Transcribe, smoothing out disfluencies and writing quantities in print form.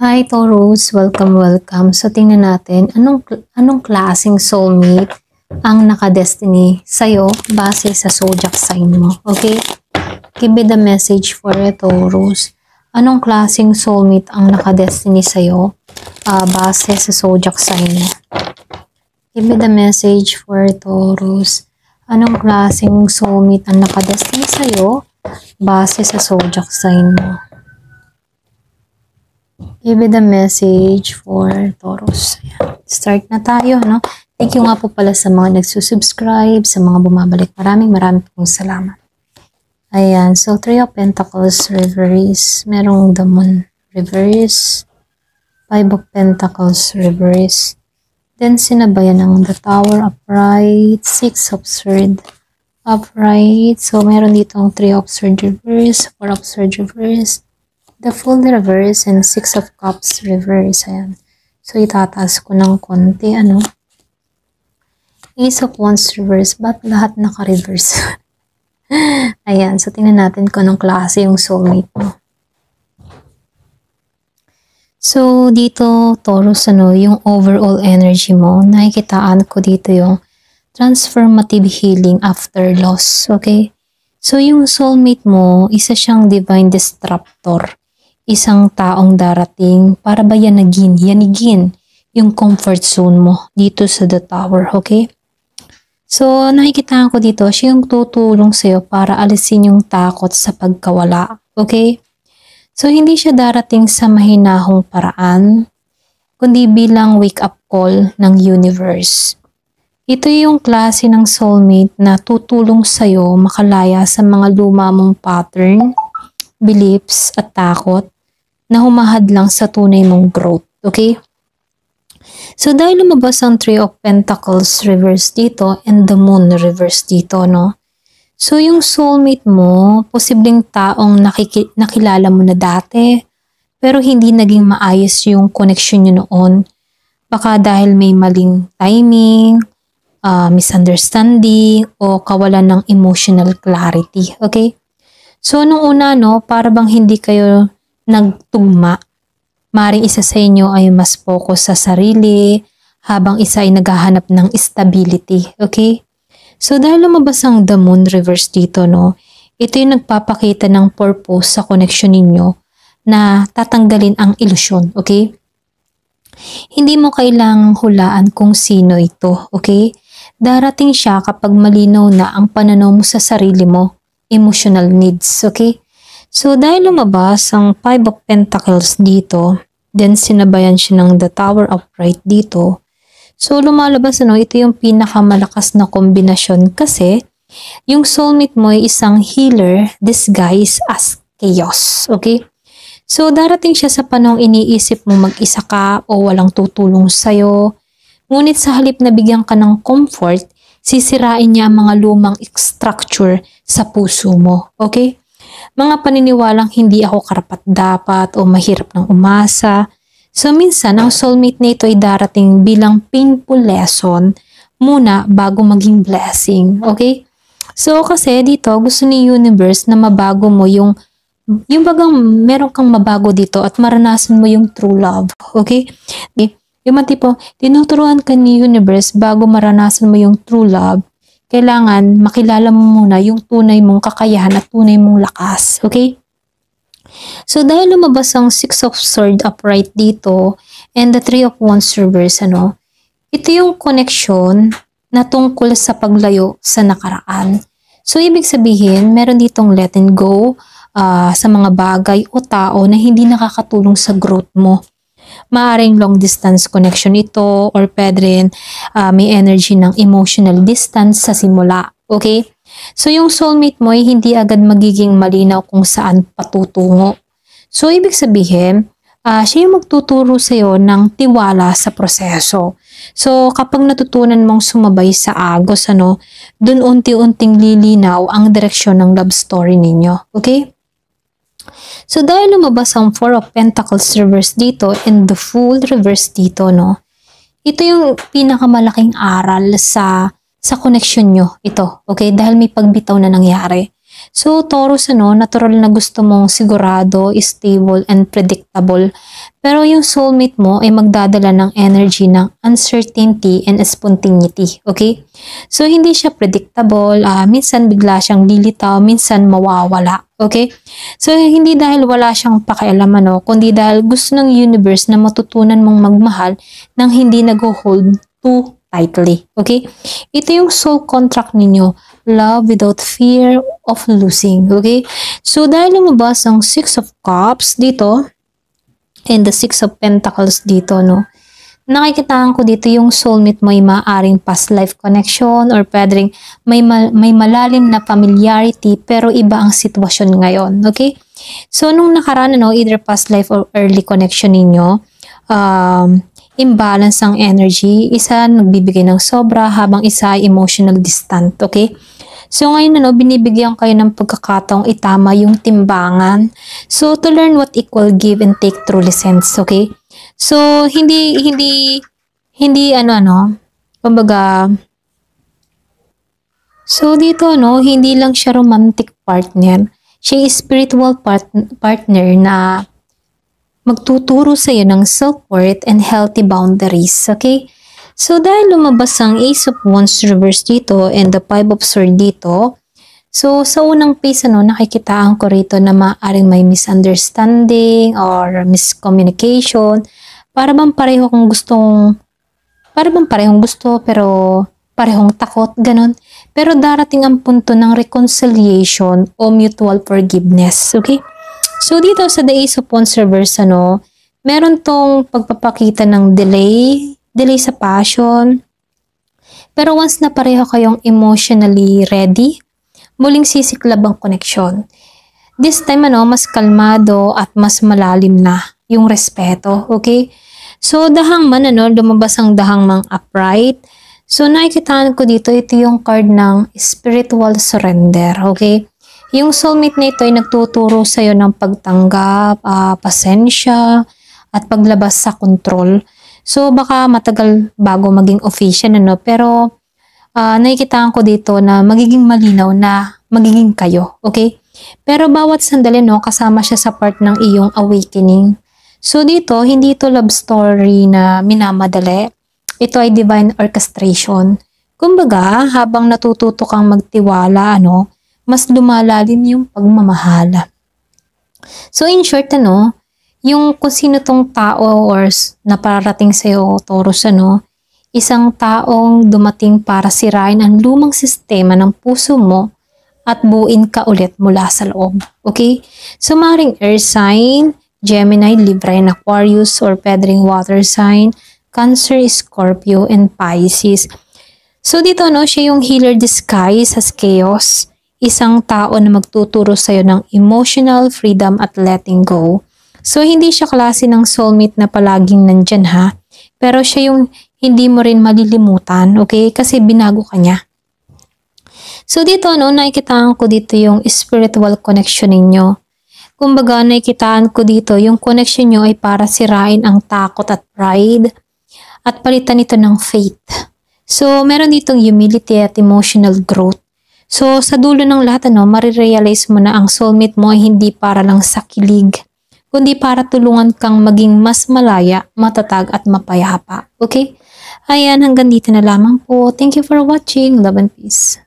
Hi Taurus, welcome. So tingnan natin anong klaseng soulmate ang nakadestiny sa'yo base sa zodiac sign mo. Okay? Give me the message for Taurus. Anong klaseng soulmate ang nakadestiny sa'yo base sa zodiac sign mo? Give me the message for Taurus. Anong klaseng soulmate ang nakadestiny sa'yo base sa zodiac sign mo? Give me the message for Taurus. Ayan. Start na tayo, no? Thank you nga po pala sa mga nagsusubscribe, sa mga bumabalik. Maraming pong salamat. Ayan. So, Three of Pentacles reverse. Merong the Moon reverse. Five of Pentacles reverse. Then, sinabayan ng the Tower upright. Six of Swords upright. So, meron ditong Three of Swords reverse. Four of Swords reverse. The Fool reverse and Six of Cups reverse. Ayan. So, itataas ko ng konti, ano. Ace of Wands reverse. Ba't lahat naka-reverse? Ayan. So, tingnan natin kung anong klase yung soulmate mo. So, dito, Taurus, ano, yung overall energy mo, nakikitaan ko dito yung transformative healing after loss. Okay? So, yung soulmate mo, isa siyang divine disruptor. Isang taong darating para ba yanigin yung comfort zone mo dito sa the tower, okay? So, nakikita ko dito, siya yung tutulong sa'yo para alisin yung takot sa pagkawala, okay? So, hindi siya darating sa mahinahong paraan, kundi bilang wake-up call ng universe. Ito yung klase ng soulmate na tutulong sa'yo makalaya sa mga luma mong pattern, beliefs at takot na humahadlang sa tunay mong growth. Okay? So, dahil lumabas ang Three of Pentacles reverse dito and the Moon reverse dito, no? So, yung soulmate mo, posibleng taong nakilala mo na dati, pero hindi naging maayos yung connection nyo noon. Baka dahil may maling timing, misunderstanding, o kawalan ng emotional clarity. Okay? So, nung una, no, para bang hindi kayo nagtugma. Maring isa sa inyo ay mas focus sa sarili, habang isa ay naghahanap ng stability. Okay? So, dahil lumabas ang the Moon reverse dito, no, ito yung nagpapakita ng purpose sa connection ninyo na tatanggalin ang ilusyon. Okay? Hindi mo kailangang hulaan kung sino ito. Okay? Darating siya kapag malinaw na ang pananaw mo sa sarili mo, emotional needs. Okay? So, dahil lumabas ang Five of Pentacles dito, then sinabayan siya ng the Tower upright dito. So, lumalabas, ano, ito yung pinakamalakas na kombinasyon kasi yung soulmate mo ay isang healer disguised as chaos. Okay? So, darating siya sa panahong iniisip mo mag-isa ka o walang tutulong sa'yo. Ngunit sa halip na bigyan ka ng comfort, sisirain niya ang mga lumang structure sa puso mo. Okay? Mga paniniwalang hindi ako karapat-dapat o mahirap ng umasa. So, minsan, ang soulmate na ito ay darating bilang painful lesson muna bago maging blessing. Okay? So, kasi dito, gusto ni universe na mabago mo yung bagang meron kang mabago dito at maranasan mo yung true love. Okay? Yung mga tipo, tinuturuan ka ni universe bago maranasan mo yung true love. Kailangan makilala mo muna yung tunay mong kakayahan at tunay mong lakas. Okay? So, dahil lumabas ang Six of Swords upright dito and the Three of Wands reverse, ano, ito yung connection na tungkol sa paglayo sa nakaraan. So, ibig sabihin, meron ditong letting go sa mga bagay o tao na hindi nakakatulong sa growth mo. Maaring long distance connection ito or pwede rin may energy ng emotional distance sa simula. Okay? So, yung soulmate mo ay hindi agad magiging malinaw kung saan patutungo. So, ibig sabihin, siya yung magtuturo sa'yo ng tiwala sa proseso. So, kapag natutunan mong sumabay sa agos, ano, dun unti-unting lilinaw ang direksyon ng love story ninyo. Okay? So, dahil lumabas ang Four of Pentacles reverse dito and the Fool reverse dito, no? Ito yung pinakamalaking aral sa connection nyo. Ito, okay? Dahil may pagbitaw na nangyari. So, Taurus, natural na gusto mong sigurado, stable, and predictable. Pero yung soulmate mo ay magdadala ng energy ng uncertainty and spontaneity. Okay? So, hindi siya predictable. Minsan bigla siyang lilitaw, minsan mawawala. Okay? So, hindi dahil wala siyang pakialam, kundi dahil gusto ng universe na matutunan mong magmahal nang hindi nag-hold too tightly. Okay? Ito yung soul contract ninyo. Love without fear of losing. Okay? So, dahil lumabas ang Six of Cups dito, and the Six of Pentacles dito, nakikitaan ko dito yung soulmate mo ay maaaring past life connection or pwedeng may malalim na familiarity pero iba ang sitwasyon ngayon. Okay? So, nung nakaraan, either past life or early connection ninyo, imbalance ang energy. Isa nagbibigay ng sobra habang isa ay emotional distant. Okay? So ngayon binibigyan kayo ng pagkakataong itama yung timbangan. So to learn what equal give and take truly sense. Okay? So hindi kumbaga, so dito hindi lang siya romantic partner. Siya is spiritual partner na magtuturo sa iyo ng self-worth and healthy boundaries. Okay? So, dahil lumabas ang Ace of Wands reverse dito and the Five of Swords dito, so, sa unang phase, nakikitaan ko rito na maaaring may misunderstanding or miscommunication. Para bang parehong gusto pero parehong takot, ganun. Pero darating ang punto ng reconciliation o mutual forgiveness. Okay? So, dito sa The Ace of Wands reverse, meron tong pagpapakita ng delay sa passion. Pero once na pareho kayong emotionally ready, muling sisiklab ang connection. This time, mas kalmado at mas malalim na yung respeto. Okay? So, dahang man, lumabas ang dahang mang upright. So, nakikitaan ko dito, ito yung card ng spiritual surrender. Okay? Yung soulmate na ito ay nagtuturo sa'yo ng pagtanggap, pasensya, at paglabas sa control. So, baka matagal bago maging official, pero nakikitaan ko dito na magiging malinaw na magiging kayo. Okay? Pero bawat sandali, kasama siya sa part ng iyong awakening. So, dito, hindi ito love story na minamadali. Ito ay divine orchestration. Kumbaga, habang natututo kang magtiwala, mas lumalalim yung pagmamahal. So, in short, yung kung sino tong tao or naparating sa'yo, Taurus, isang taong dumating para sirain ang lumang sistema ng puso mo at buuin ka ulit mula sa loob. Okay? So, maring earth sign, Gemini, Libra, and Aquarius, or pwedeng water sign, Cancer, Scorpio, and Pisces. So, dito, siya yung healer disguise as chaos. Isang tao na magtuturo sa'yo ng emotional freedom at letting go. So, hindi siya klase ng soulmate na palaging nandyan ha. Pero siya yung hindi mo rin malilimutan, okay? Kasi binago ka niya. So, dito, nakikitaan ko dito yung spiritual connection ninyo. Kumbaga, nakikitaan ko dito yung connection nyo ay para sirain ang takot at pride at palitan ito ng faith. So, meron ditong humility at emotional growth. So, sa dulo ng lahat, marirealize mo na ang soulmate mo ay hindi para lang sa kilig, kundi para tulungan kang maging mas malaya, matatag at mapayapa. Okay? Ayan, hanggang dito na lamang po. Thank you for watching. Love and peace.